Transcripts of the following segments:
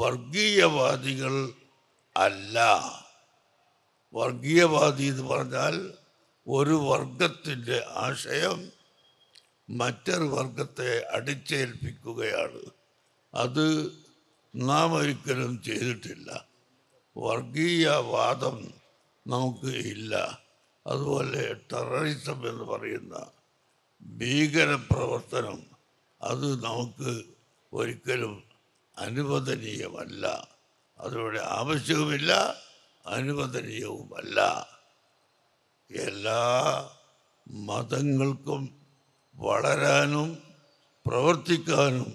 വർഗീയവാദികൾ അല്ല. വർഗീയവാദി എന്ന് പറഞ്ഞാൽ ഒരു വർഗത്തിൻ്റെ ആശയം മറ്റൊരു വർഗത്തെ അടിച്ചേൽപ്പിക്കുകയാണ്. അത് നാം ഒരിക്കലും ചെയ്തിട്ടില്ല. വർഗീയവാദം നമുക്ക് ഇല്ല. അതുപോലെ ടെററിസം എന്ന് പറയുന്ന ഭീകരപ്രവർത്തനം അത് നമുക്ക് ഒരിക്കലും അനുവദനീയമല്ല. അതിവിടെ ആവശ്യവുമില്ല, അനുവദനീയവുമല്ല. എല്ലാ മതങ്ങൾക്കും വളരാനും പ്രവർത്തിക്കാനും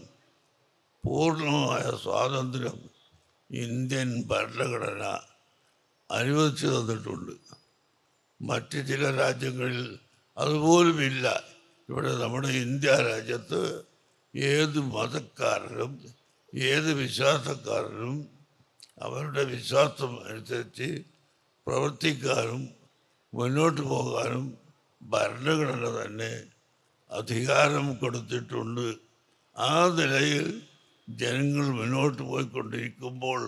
പൂർണ്ണമായ സ്വാതന്ത്ര്യം ഇന്ത്യൻ ഭരണഘടന അനുവദിച്ചു തന്നിട്ടുണ്ട്. മറ്റ് ചില രാജ്യങ്ങളിൽ അതുപോലുമില്ല. ഇവിടെ നമ്മുടെ ഇന്ത്യ രാജ്യത്ത് ഏത് മതക്കാരനും ഏത് വിശ്വാസക്കാരനും അവരുടെ വിശ്വാസം അനുസരിച്ച് പ്രവർത്തിക്കാനും മുന്നോട്ട് പോകാനും ഭരണഘടന തന്നെ അധികാരം കൊടുത്തിട്ടുണ്ട്. ആ നിലയിൽ ജനങ്ങൾ മുന്നോട്ട് പോയിക്കൊണ്ടിരിക്കുമ്പോൾ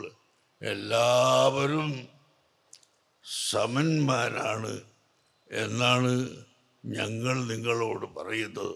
എല്ലാവരും സമന്മാരാണ് എന്നാണ് ഞങ്ങൾ നിങ്ങളോട് പറയുന്നത്.